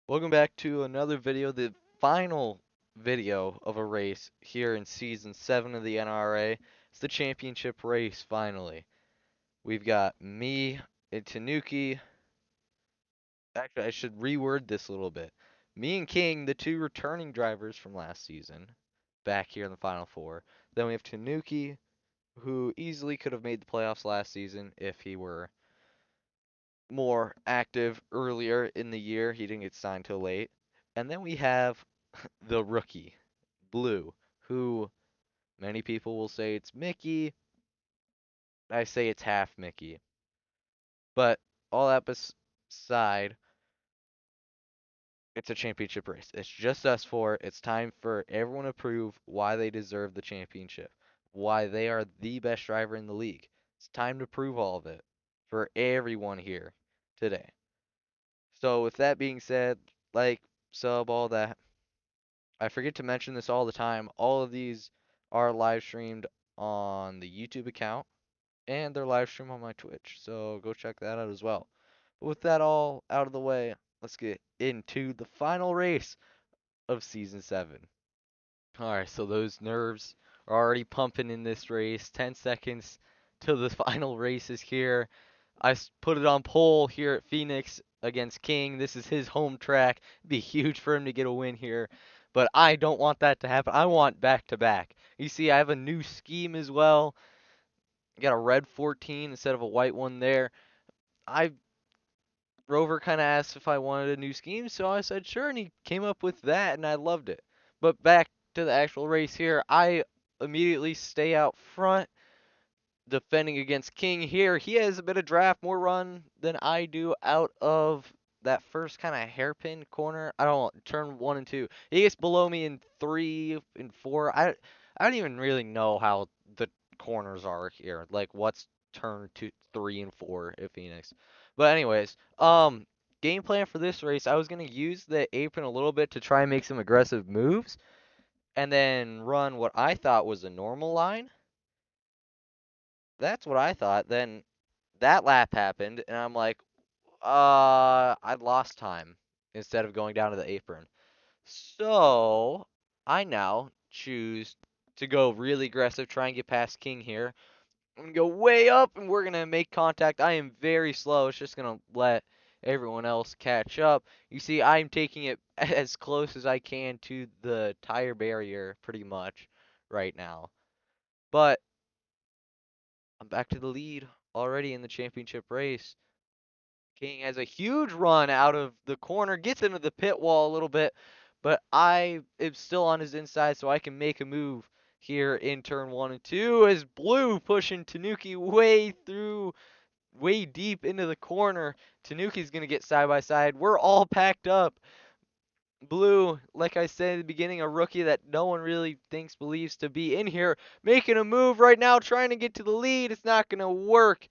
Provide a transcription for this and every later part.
Welcome back to another video, the final video of a race here in Season 7 of the NRRA. It's the championship race, finally. We've got me and Tanuki. Actually, I should reword this a little bit. Me and King, the two returning drivers from last season, back here in the Final Four. Then we have Tanuki, who easily could have made the playoffs last season if he were more active earlier in the year. He didn't get signed till late. And then we have the rookie, Blue, who many people will say it's Mickey. I say it's half Mickey. But all that aside, it's a championship race. It's just us four. It's time for everyone to prove why they deserve the championship, why they are the best driver in the league. It's time to prove all of it for everyone here today. So with that being said, like, sub, all that, I forget to mention this all the time. All of these are live streamed on the YouTube account and they're live streamed on my Twitch. So go check that out as well. But with that all out of the way, let's get into the final race of season 7. Alright, so those nerves are already pumping in this race. 10 seconds till the final race is here. I put it on pole here at Phoenix against King. This is his home track. It'd be huge for him to get a win here. But I don't want that to happen. I want back to back. You see, I have a new scheme as well. I got a red 14 instead of a white one there. I Rover kind of asked if I wanted a new scheme, so I said sure, and he came up with that, and I loved it. But back to the actual race here, I immediately stay out front defending against King here. He has a bit of draft, more run than I do out of that first kind of hairpin corner. I don't know, turn 1 and 2. He gets below me in 3 and 4. I don't even really know how the corners are here. Like what's turn 2, 3 and 4 at Phoenix. But anyways, game plan for this race, I was going to use the apron a little bit to try and make some aggressive moves and then run what I thought was a normal line. That's what I thought. Then that lap happened, and I'm like, I lost time instead of going down to the apron. So I now choose to go really aggressive, try and get past King here. I'm gonna go way up, and we're gonna make contact. I am very slow. It's just gonna let everyone else catch up. You see, I'm taking it as close as I can to the tire barrier, pretty much, right now. But I'm back to the lead already in the championship race. King has a huge run out of the corner, gets into the pit wall a little bit, but I am still on his inside, so I can make a move here in turn 1 and 2 as Blue pushing Tanuki way deep into the corner. Tanuki's going to get side by side. We're all packed up. Blue, like I said at the beginning, a rookie that no one really believes to be in here, making a move right now, trying to get to the lead. It's not going to work.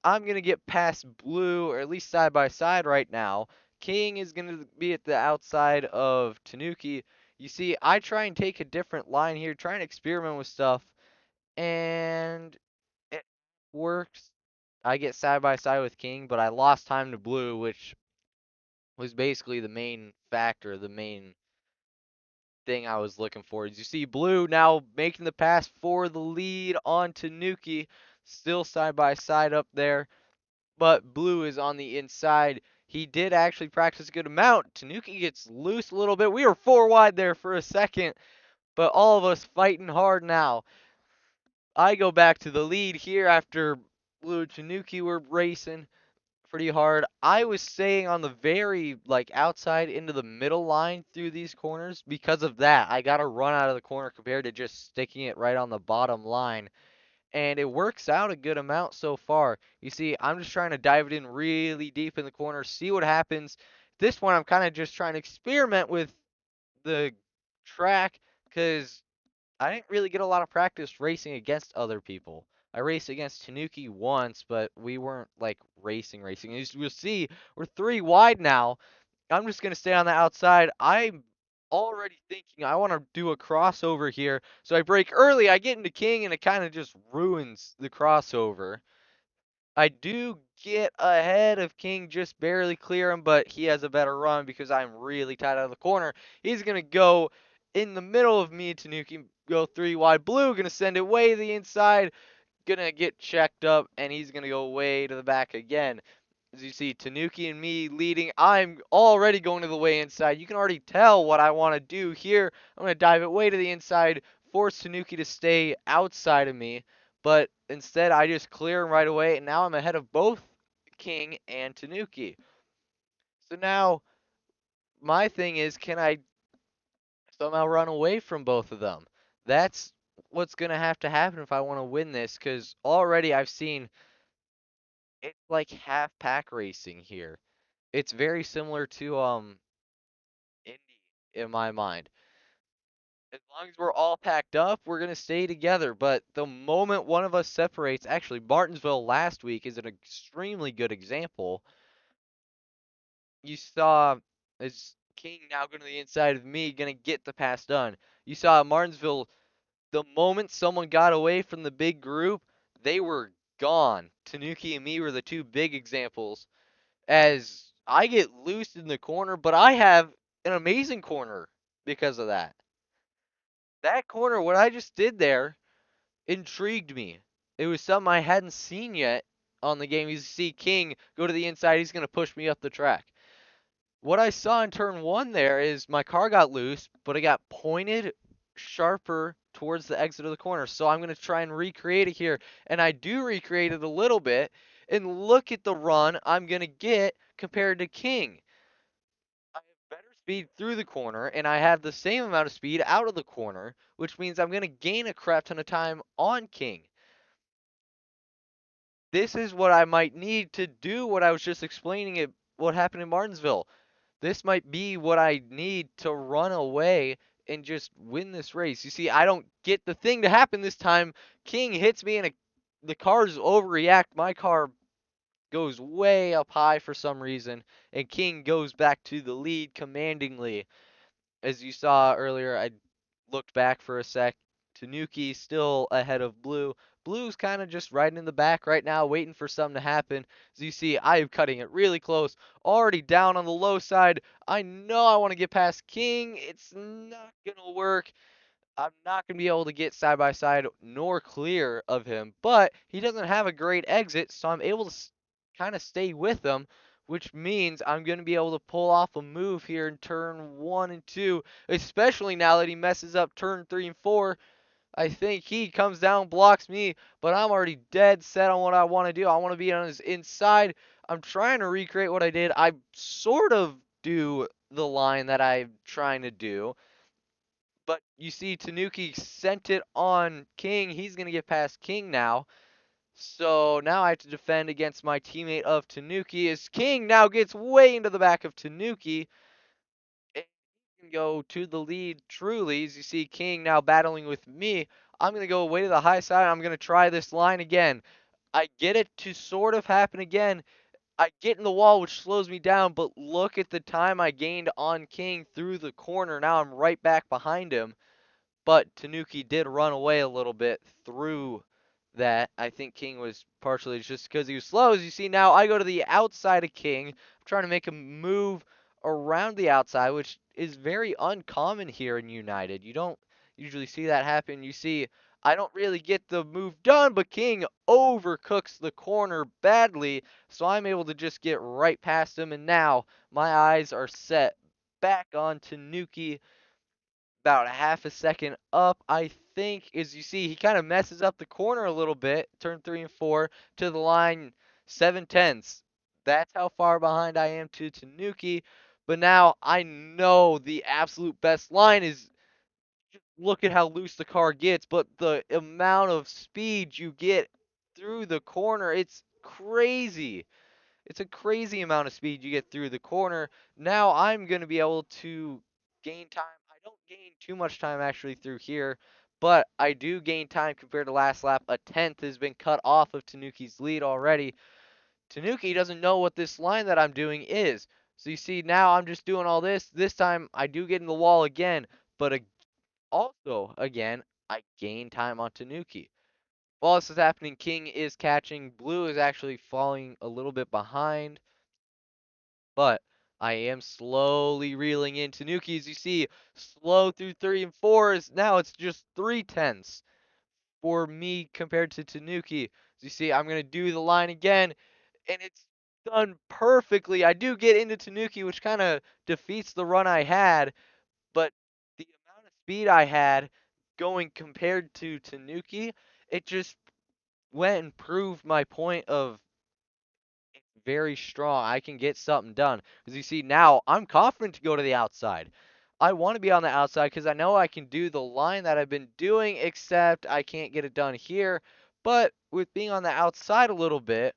I'm gonna get past Blue, or at least side by side right now. King is gonna be at the outside of Tanuki. You see, I try and take a different line here, try and experiment with stuff, and it works. I get side by side with King, but I lost time to Blue, which was basically the main factor, the main thing I was looking for. As you see, Blue now making the pass for the lead on Tanuki, still side by side up there. But Blue is on the inside. He did actually practice a good amount. Tanuki gets loose a little bit. We were 4 wide there for a second, but all of us fighting hard now. I go back to the lead here after Blue and Tanuki were racing pretty hard. I was staying on the very outside into the middle line through these corners. Because of that, I got to run out of the corner compared to just sticking it right on the bottom line, and it works out a good amount so far. You see, I'm just trying to dive it in really deep in the corner, see what happens. This one, I'm kind of just trying to experiment with the track because I didn't really get a lot of practice racing against other people. I raced against Tanuki once, but we weren't like racing. As you'll see, we're 3 wide now. I'm just going to stay on the outside. I'm already thinking I want to do a crossover here. So I brake early. I get into King, and it kind of just ruins the crossover. I do get ahead of King, just barely clear him, but he has a better run because I'm really tight out of the corner. He's going to go in the middle of me, Tanuki, go 3 wide. Blue going to send it way to the inside, going to get checked up, and he's going to go way to the back again. As you see, Tanuki and me leading, I'm already going to the way inside. You can already tell what I want to do here. I'm going to dive it way to the inside, force Tanuki to stay outside of me. But instead, I just clear him right away, and now I'm ahead of both King and Tanuki. So now, my thing is, can I somehow run away from both of them? That's what's going to have to happen if I want to win this, because already I've seen it's like half pack racing here. It's very similar to Indy in my mind. As long as we're all packed up, we're gonna stay together. But the moment one of us separates, actually Martinsville last week is an extremely good example. You saw as King now going to the inside of me, gonna get the pass done. You saw Martinsville the moment someone got away from the big group, they were gone. Tanuki and me were the two big examples. As I get loose in the corner, but I have an amazing corner because of that. That corner, what I just did there, intrigued me. It was something I hadn't seen yet on the game. You see King go to the inside, he's going to push me up the track. What I saw in turn one there is my car got loose, but it got pointed sharper towards the exit of the corner. So I'm going to try and recreate it here. And I do recreate it a little bit. And look at the run I'm going to get compared to King. I have better speed through the corner, and I have the same amount of speed out of the corner, which means I'm going to gain a crap ton of time on King. This is what I might need to do what I was just explaining it, what happened in Martinsville. This might be what I need to run away and just win this race. You see, I don't get the thing to happen this time. King hits me and the cars overreact. My car goes way up high for some reason, and King goes back to the lead commandingly. As you saw earlier, I looked back for a sec. Tanuki still ahead of Blue. Blue's kind of just riding in the back right now, waiting for something to happen. As you see, I am cutting it really close. Already down on the low side. I know I want to get past King. It's not going to work. I'm not going to be able to get side by side nor clear of him, but he doesn't have a great exit, so I'm able to kind of stay with him, which means I'm going to be able to pull off a move here in turn 1 and 2, especially now that he messes up turn 3 and 4. I think he comes down, blocks me, but I'm already dead set on what I want to do. I want to be on his inside. I'm trying to recreate what I did. I sort of do the line that I'm trying to do. But you see, Tanuki sent it on King. He's going to get past King now. So now I have to defend against my teammate of Tanuki. As King now gets way into the back of Tanuki. And he can go to the lead truly. As you see, King now battling with me. I'm going to go way to the high side. I'm going to try this line again. I get it to sort of happen again. I get in the wall, which slows me down. But look at the time I gained on King through the corner. Now I'm right back behind him. But Tanuki did run away a little bit through that. I think King was partially just because he was slow. As you see now, I go to the outside of King. I'm trying to make him move around the outside, which is very uncommon here in United. You don't usually see that happen. You see, I don't really get the move done, but King overcooks the corner badly, so I'm able to just get right past him, and now my eyes are set back on Tanuki about a half a second up, I think. As you see, he kind of messes up the corner a little bit, turn 3 and 4 to the line 7/10. That's how far behind I am to Tanuki. But now I know the absolute best line is just look at how loose the car gets, but the amount of speed you get through the corner, it's crazy. It's a crazy amount of speed you get through the corner. Now I'm going to be able to gain time. I don't gain too much time actually through here, but I do gain time compared to last lap. A tenth has been cut off of Tanuki's lead already. Tanuki doesn't know what this line that I'm doing is. So you see now I'm just doing all this. This time I do get in the wall again, but also again I gain time on Tanuki. While this is happening, King is catching. Blue is actually falling a little bit behind, but I am slowly reeling in. Tanuki, as you see, slow through 3 and 4s. Now it's just 3/10 for me compared to Tanuki. As you see, I'm going to do the line again, and it's done perfectly. I do get into Tanuki, which kind of defeats the run I had, but the amount of speed I had going compared to Tanuki, it just went and proved my point of very strong. I can get something done. Because you see, now I'm confident to go to the outside. I want to be on the outside because I know I can do the line that I've been doing, except I can't get it done here. But with being on the outside a little bit,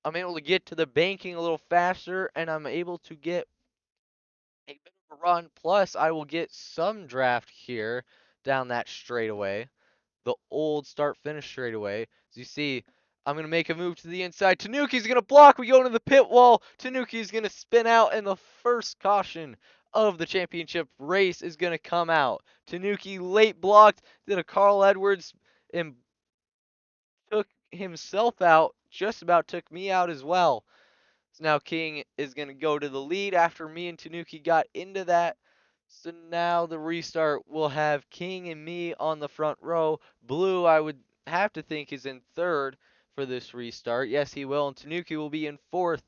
I'm able to get to the banking a little faster, and I'm able to get a bit of a run. Plus, I will get some draft here down that straightaway, the old start finish straightaway. As you see, I'm going to make a move to the inside. Tanuki's going to block. We go into the pit wall. Tanuki's going to spin out, and the first caution of the championship race is going to come out. Tanuki late blocked, did a Carl Edwards and took himself out, just about took me out as well. So now King is going to go to the lead after me and Tanuki got into that. So now the restart will have King and me on the front row. Blue, I would have to think, is in third for this restart. Yes, he will. And Tanuki will be in fourth.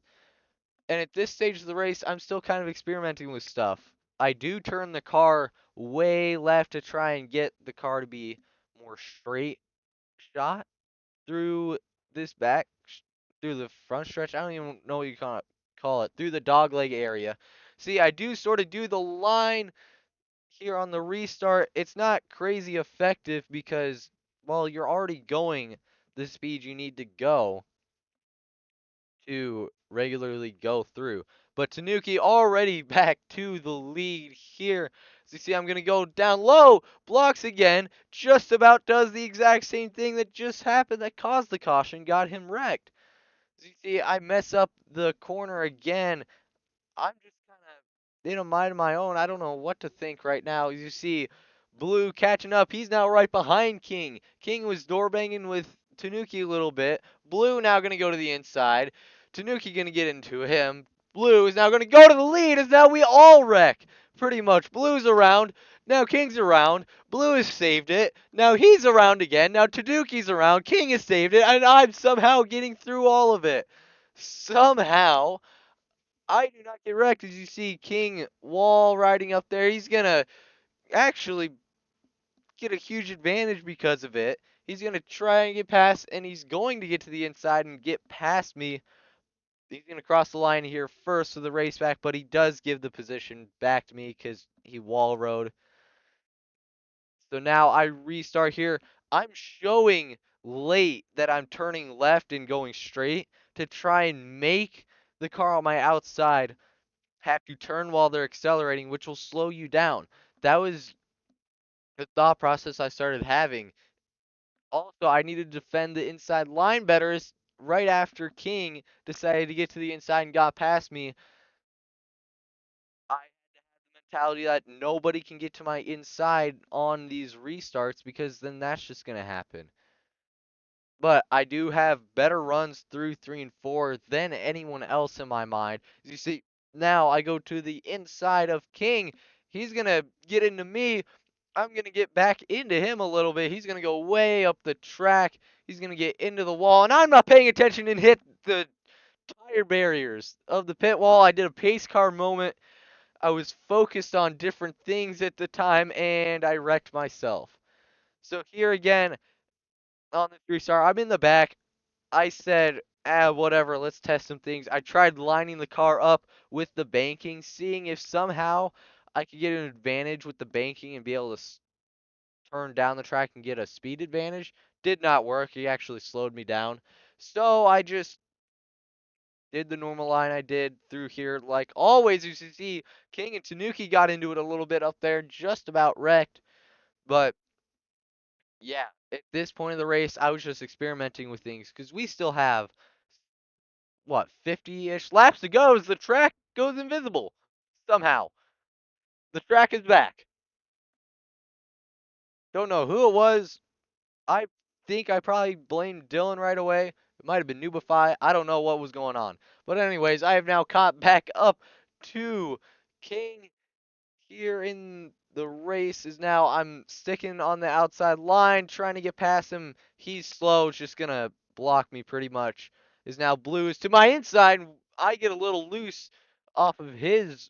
And at this stage of the race, I'm still kind of experimenting with stuff. I do turn the car way left to try and get the car to be more straight shot through this through the front stretch. I don't even know what you call it, through the dogleg area. See, I do sort of do the line here on the restart. It's not crazy effective because, well, you're already going the speed you need to go to regularly go through. But Tanuki already back to the lead here. So you see, I'm going to go down low, blocks again, just about does the exact same thing that just happened that caused the caution, got him wrecked. So you see, I mess up the corner again. I'm just kind of in a mind of my own. I don't know what to think right now. As you see, Blue catching up. He's now right behind King. King was door banging with Tanuki a little bit. Blue now going to go to the inside. Tanuki going to get into him. Blue is now going to go to the lead as now we all wreck. Pretty much. Blue's around. Now King's around. Blue has saved it. Now he's around again. Now Tanuki's around. King has saved it. And I'm somehow getting through all of it. Somehow. I do not get wrecked. As you see King wall riding up there. He's going to actually get a huge advantage because of it. He's going to try and get past, and he's going to get to the inside and get past me. He's going to cross the line here first for the race back, but he does give the position back to me because he wall rode. So now I restart here. I'm showing late that I'm turning left and going straight to try and make the car on my outside have to turn while they're accelerating, which will slow you down. That was the thought process I started having. Also, I needed to defend the inside line better right after King decided to get to the inside and got past me. I had to have the mentality that nobody can get to my inside on these restarts because then that's just going to happen. But I do have better runs through 3 and 4 than anyone else in my mind. As you see, now I go to the inside of King. He's going to get into me. I'm going to get back into him a little bit. He's going to go way up the track. He's going to get into the wall. And I'm not paying attention and hit the tire barriers of the pit wall. I did a pace car moment. I was focused on different things at the time, and I wrecked myself. So here again, on the 3-star, I'm in the back. I said, whatever, let's test some things. I tried lining the car up with the banking, seeing if somehow I could get an advantage with the banking and be able to turn down the track and get a speed advantage. Did not work. He actually slowed me down. So I just did the normal line I did through here. Like always, you see, King and Tanuki got into it a little bit up there, just about wrecked. But yeah, at this point of the race, I was just experimenting with things because we still have, what, 50-ish laps to go as the track goes invisible. Somehow. The track is back. Don't know who it was. I think I probably blamed Dylan right away. It might have been Nubify. I don't know what was going on. But anyways, I have now caught back up to King here in the race. Is now I'm sticking on the outside line, trying to get past him. He's slow, just gonna block me pretty much. Is now Blue is to my inside, and I get a little loose off of his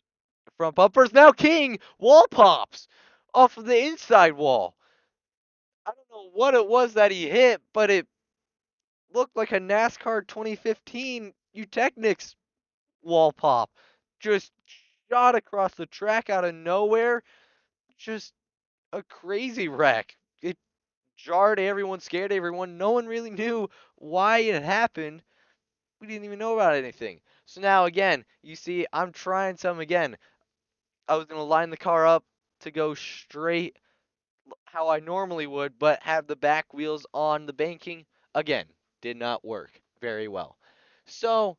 front bumpers. Now King wall pops off of the inside wall. I don't know what it was that he hit, but it looked like a NASCAR 2015 Utechnics wall pop. Just shot across the track out of nowhere. Just a crazy wreck. It jarred everyone, scared everyone. No one really knew why it happened. We didn't even know about anything. So now again, you see, I'm trying some again. I was gonna line the car up to go straight how I normally would, but have the back wheels on the banking. Again, did not work very well. So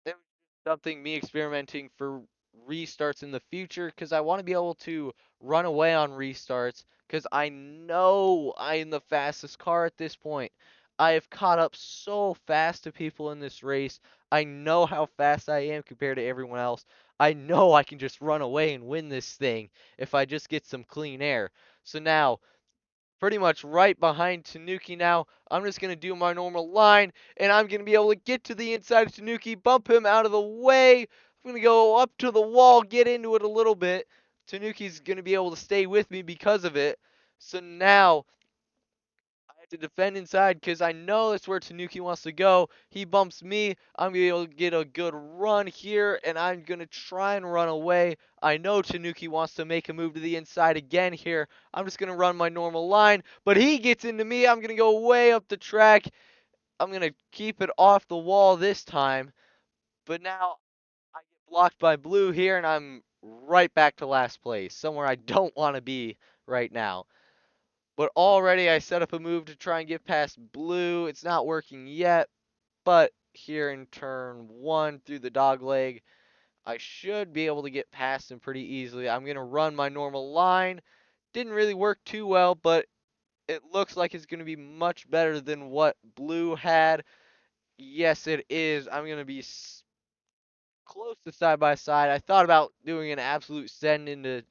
it was just something me experimenting for restarts in the future because I want to be able to run away on restarts because I know I am the fastest car at this point. I have caught up so fast to people in this race. I know how fast I am compared to everyone else. I know I can just run away and win this thing if I just get some clean air. So now pretty much right behind Tanuki now. I'm just going to do my normal line, and I'm going to be able to get to the inside of Tanuki, bump him out of the way. I'm going to go up to the wall, get into it a little bit. Tanuki's going to be able to stay with me because of it. So now I have to defend inside because I know that's where Tanuki wants to go. He bumps me. I'm going to be able to get a good run here, and I'm going to try and run away. I know Tanuki wants to make a move to the inside again here. I'm just going to run my normal line, but he gets into me. I'm going to go way up the track. I'm going to keep it off the wall this time, but now I get blocked by Blue here, and I'm right back to last place, somewhere I don't want to be right now. But already I set up a move to try and get past Blue. It's not working yet, but here in turn 1 through the dog leg, I should be able to get past him pretty easily. I'm going to run my normal line. Didn't really work too well, but it looks like it's going to be much better than what Blue had. Yes, it is. I'm going to be close to side by side. I thought about doing an absolute send into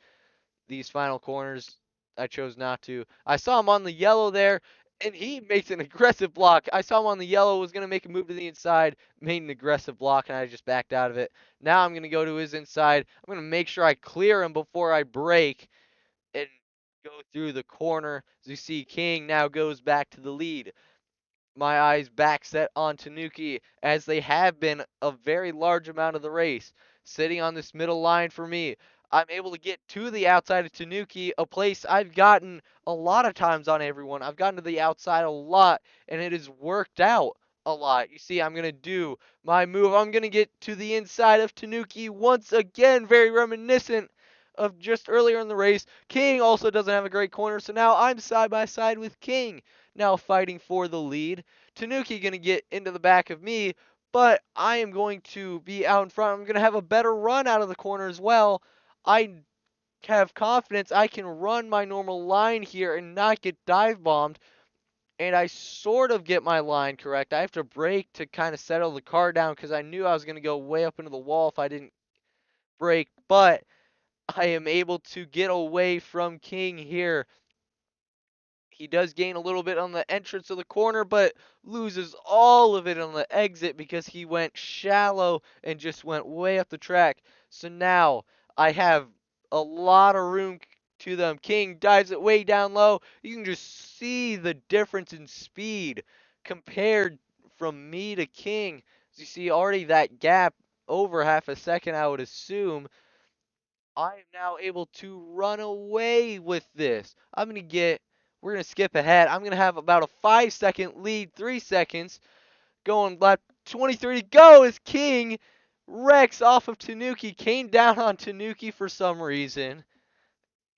these final corners. I chose not to. I saw him on the yellow there, and he makes an aggressive block. I saw him on the yellow, was going to make a move to the inside, made an aggressive block, and I just backed out of it. Now I'm going to go to his inside. I'm going to make sure I clear him before I brake and go through the corner. As you see, King now goes back to the lead. My eyes back set on Tanuki, as they have been a very large amount of the race. Sitting on this middle line for me, I'm able to get to the outside of Tanuki, a place I've gotten a lot of times on everyone. I've gotten to the outside a lot, and it has worked out a lot. You see, I'm going to do my move. I'm going to get to the inside of Tanuki once again, very reminiscent of just earlier in the race. King also doesn't have a great corner, so now I'm side by side with King, now fighting for the lead. Tanuki going to get into the back of me, but I am going to be out in front. I'm going to have a better run out of the corner as well. I have confidence I can run my normal line here and not get dive bombed. And I sort of get my line correct. I have to brake to kind of settle the car down because I knew I was going to go way up into the wall if I didn't brake. But I am able to get away from King here. He does gain a little bit on the entrance of the corner, but loses all of it on the exit because he went shallow and just went way up the track. So now I have a lot of room to them. King dives it way down low. You can just see the difference in speed compared from me to King. As you see already that gap over half a second, I would assume. I am now able to run away with this. We're going to skip ahead. I'm going to have about a 5-second lead, 3 seconds. Going lap 23 to go as King wrecks off of Tanuki. Came down on Tanuki for some reason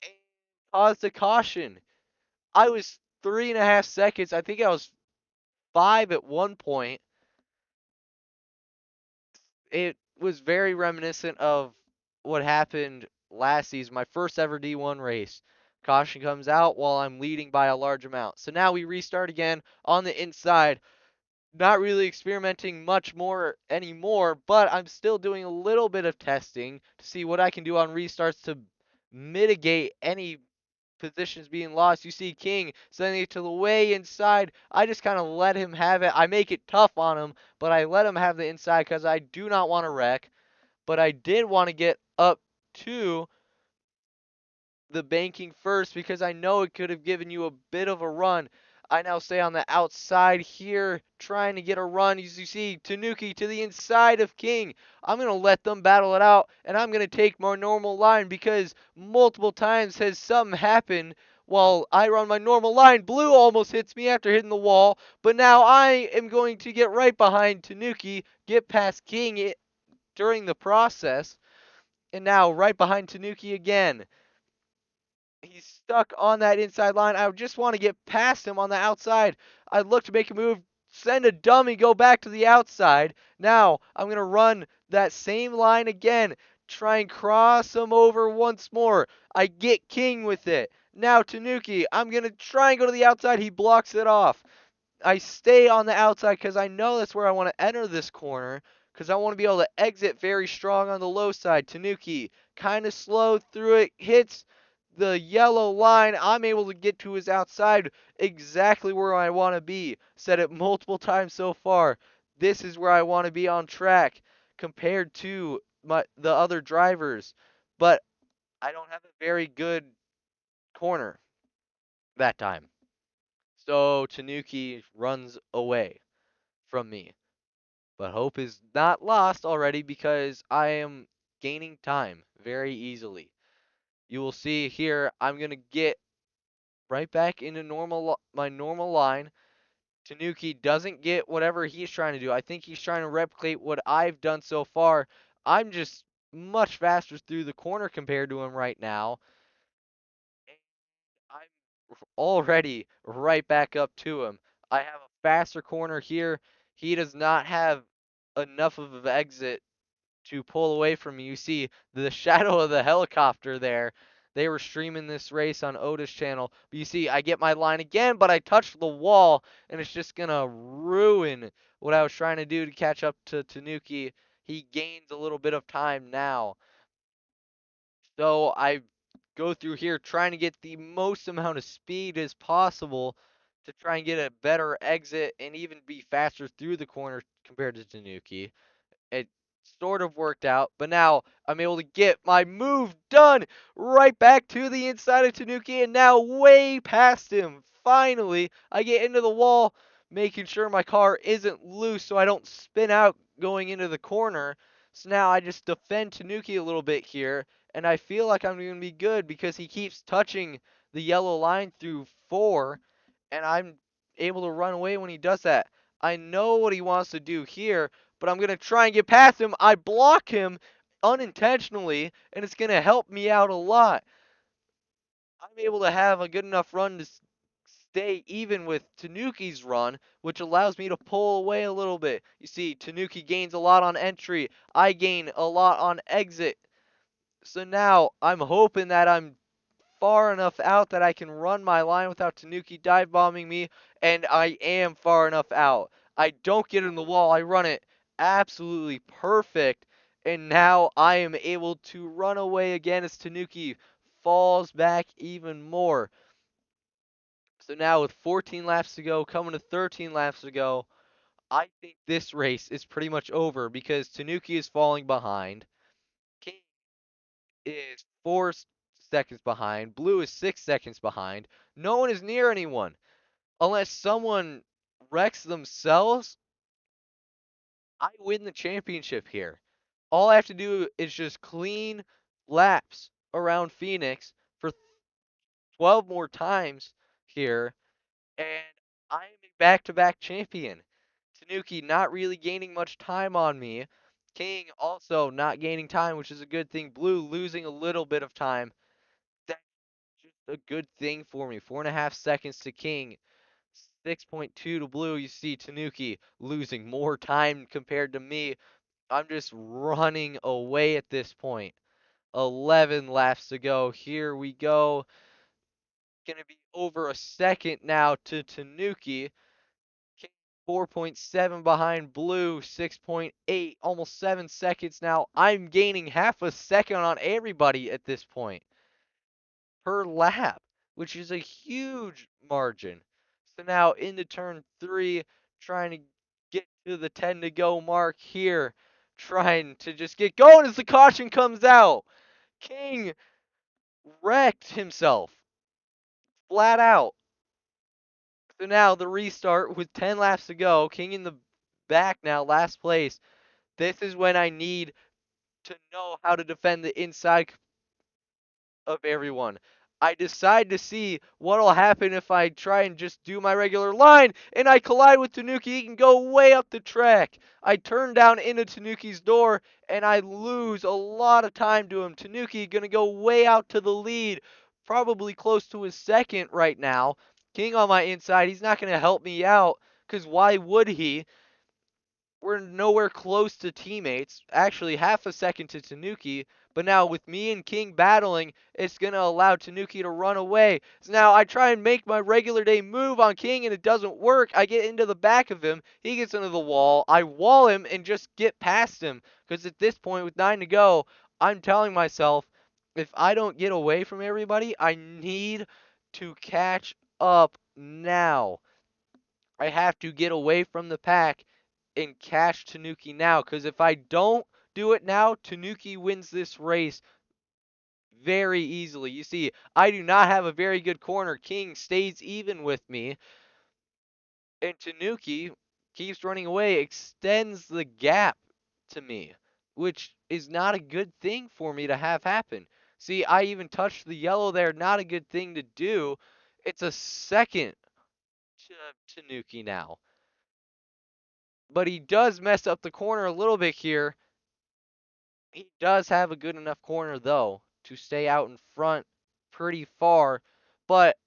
and caused a caution. I was 3.5 seconds. I think I was 5 at one point. It was very reminiscent of what happened last season, my first ever D1 race. Caution comes out while I'm leading by a large amount. So now we restart again on the inside. Not really experimenting much more anymore, but I'm still doing a little bit of testing to see what I can do on restarts to mitigate any positions being lost. You see King sending it to the way inside. I just kind of let him have it. I make it tough on him, but I let him have the inside because I do not want to wreck. But I did want to get up to the banking first because I know it could have given you a bit of a run. I now stay on the outside here trying to get a run. As you see, Tanuki to the inside of King. I'm going to let them battle it out, and I'm going to take my normal line because multiple times has something happened while I run my normal line. Blue almost hits me after hitting the wall, but now I am going to get right behind Tanuki, get past King during the process, and now right behind Tanuki again. He's stuck on that inside line. I just want to get past him on the outside. I look to make a move, send a dummy, go back to the outside. Now I'm going to run that same line again. Try and cross him over once more. I get King with it. Now Tanuki, I'm going to try and go to the outside. He blocks it off. I stay on the outside because I know that's where I want to enter this corner because I want to be able to exit very strong on the low side. Tanuki kind of slow through it, hits the yellow line. I'm able to get to his outside exactly where I want to be. Said it multiple times so far. This is where I want to be on track compared to the other drivers. But I don't have a very good corner that time. So Tanuki runs away from me. But hope is not lost already because I am gaining time very easily. You will see here I'm going to get right back into my normal line. Tanuki doesn't get whatever he's trying to do. I think he's trying to replicate what I've done so far. I'm just much faster through the corner compared to him right now. I'm already right back up to him. I have a faster corner here. He does not have enough of an exit to pull away from me. You see the shadow of the helicopter there. They were streaming this race on Otis channel. But you see, I get my line again, but I touched the wall, and it's just going to ruin what I was trying to do to catch up to Tanuki. He gains a little bit of time now. So I go through here trying to get the most amount of speed as possible to try and get a better exit and even be faster through the corner compared to Tanuki. It sort of worked out, but now I'm able to get my move done right back to the inside of Tanuki and now way past him. Finally, I get into the wall, making sure my car isn't loose so I don't spin out going into the corner. So now I just defend Tanuki a little bit here, and I feel like I'm going to be good because he keeps touching the yellow line through 4, and I'm able to run away when he does that. I know what he wants to do here, but I'm going to try and get past him. I block him unintentionally, and it's going to help me out a lot. I'm able to have a good enough run to stay even with Tanuki's run, which allows me to pull away a little bit. You see, Tanuki gains a lot on entry. I gain a lot on exit. So now I'm hoping that I'm far enough out that I can run my line without Tanuki dive bombing me, and I am far enough out. I don't get in the wall. I run it absolutely perfect, and now I am able to run away again as Tanuki falls back even more. So now with 14 laps to go, coming to 13 laps to go, I think this race is pretty much over because Tanuki is falling behind. King is 4 seconds behind. Blue is 6 seconds behind. No one is near anyone. Unless someone wrecks themselves, I win the championship here. All I have to do is just clean laps around Phoenix for 12 more times here, and I am a back-to-back champion. Tanuki not really gaining much time on me. King also not gaining time, which is a good thing. Blue losing a little bit of time. That's just a good thing for me. 4.5 seconds to King. 6.2 to Blue. You see Tanuki losing more time compared to me. I'm just running away at this point. 11 laps to go. Here we go. Going to be over a second now to Tanuki. King 4.7 behind Blue, 6.8, almost 7 seconds now. I'm gaining half a second on everybody at this point per lap, which is a huge margin. So now into turn 3, trying to get to the 10 to go mark here, trying to just get going as the caution comes out. King wrecked himself flat out. So now the restart with 10 laps to go. King in the back now, last place. This is when I need to know how to defend the inside of everyone. I decide to see what'll happen if I try and just do my regular line, and I collide with Tanuki. He can go way up the track. I turn down into Tanuki's door, and I lose a lot of time to him. Tanuki gonna go way out to the lead, probably close to his second right now. King on my inside. He's not gonna help me out, because why would he? We're nowhere close to teammates. Actually, half a second to Tanuki. But now with me and King battling, it's going to allow Tanuki to run away. So now I try and make my regular day move on King and it doesn't work. I get into the back of him. He gets into the wall. I wall him and just get past him. Because at this point, with 9 to go, I'm telling myself, if I don't get away from everybody, I need to catch up now. I have to get away from the pack and catch Tanuki now. Because if I don't do it now, Tanuki wins this race very easily. You see, I do not have a very good corner. King stays even with me. And Tanuki keeps running away, extends the gap to me, which is not a good thing for me to have happen. See, I even touched the yellow there. Not a good thing to do. It's a second to Tanuki now. But he does mess up the corner a little bit here. He does have a good enough corner, though, to stay out in front pretty far. But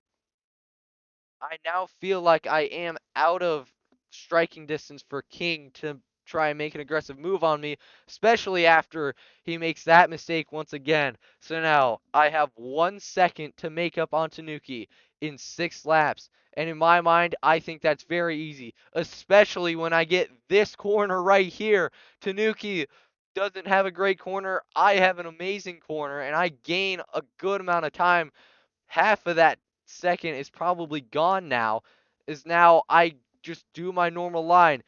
I now feel like I am out of striking distance for King to try and make an aggressive move on me, especially after he makes that mistake once again. So now I have 1 second to make up on Tanuki in 6 laps. And in my mind, I think that's very easy, especially when I get this corner right here. Tanuki doesn't have a great corner. I have an amazing corner, and I gain a good amount of time. Half of that second is probably gone now, is now I just do my normal line.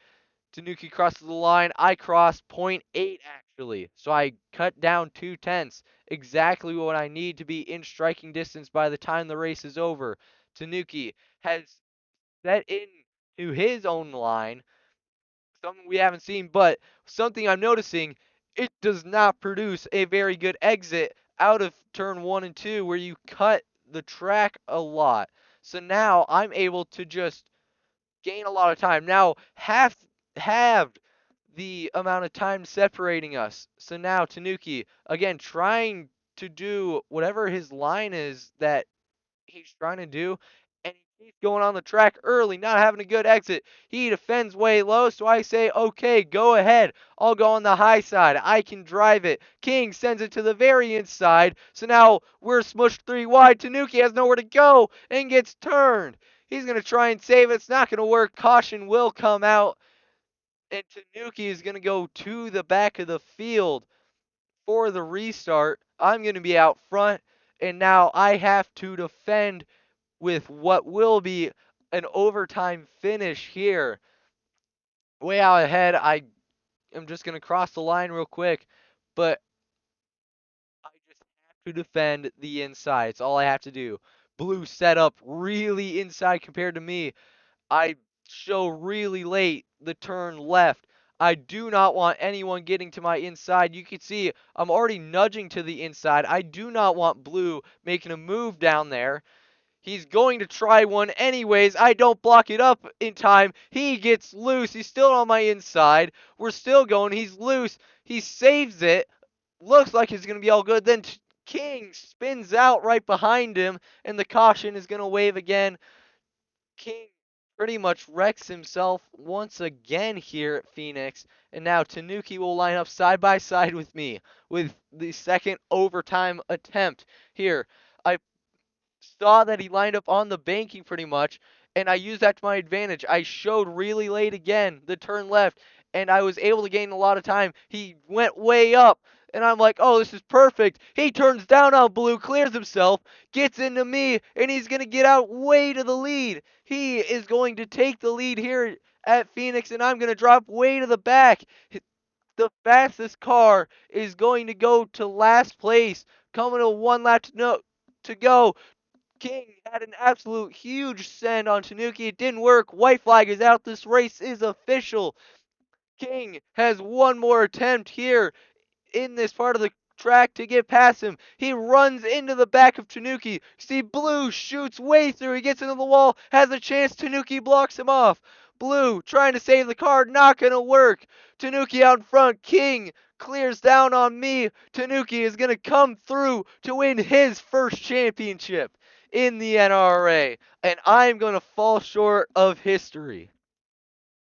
Tanuki crosses the line. I cross point 0.8 actually. So I cut down 2/10, exactly what I need to be in striking distance by the time the race is over. Tanuki has set into his own line, something we haven't seen, but something I'm noticing, it does not produce a very good exit out of turn 1 and 2 where you cut the track a lot. So now I'm able to just gain a lot of time. Now halved the amount of time separating us. So now Tanuki, again, trying to do whatever his line is that he's trying to do, and he keeps going on the track early, not having a good exit. He defends way low, so I say, okay, go ahead. I'll go on the high side. I can drive it. King sends it to the very inside, so now we're smushed 3 wide. Tanuki has nowhere to go and gets turned. He's going to try and save it. It's not going to work. Caution will come out, and Tanuki is going to go to the back of the field for the restart. I'm going to be out front, and now I have to defend with what will be an overtime finish here. Way out ahead, I am just going to cross the line real quick, but I just have to defend the inside. It's all I have to do. Blue set up really inside compared to me. I show really late the turn left. I do not want anyone getting to my inside. You can see I'm already nudging to the inside. I do not want Blue making a move down there. He's going to try one anyways. I don't block it up in time. He gets loose. He's still on my inside. We're still going. He's loose. He saves it. Looks like it's going to be all good. Then King spins out right behind him, and the caution is going to wave again. King pretty much wrecks himself once again here at Phoenix. And now Tanuki will line up side by side with me with the second overtime attempt. Here, I saw that he lined up on the banking pretty much, and I used that to my advantage. I showed really late again the turn left, and I was able to gain a lot of time. He went way up, and I'm like, oh, this is perfect. He turns down on blue, clears himself, gets into me, and he's going to get out way to the lead. He is going to take the lead here at Phoenix, and I'm going to drop way to the back. The fastest car is going to go to last place, coming to one lap to go. King had an absolute huge send on Tanuki. It didn't work. White flag is out. This race is official. King has one more attempt here in this part of the track to get past him. He runs into the back of Tanuki. See, Blue shoots way through. He gets into the wall, has a chance. Tanuki blocks him off. Blue trying to save the car, not going to work. Tanuki out in front. King clears down on me. Tanuki is going to come through to win his first championship in the NRRA. And I'm going to fall short of history.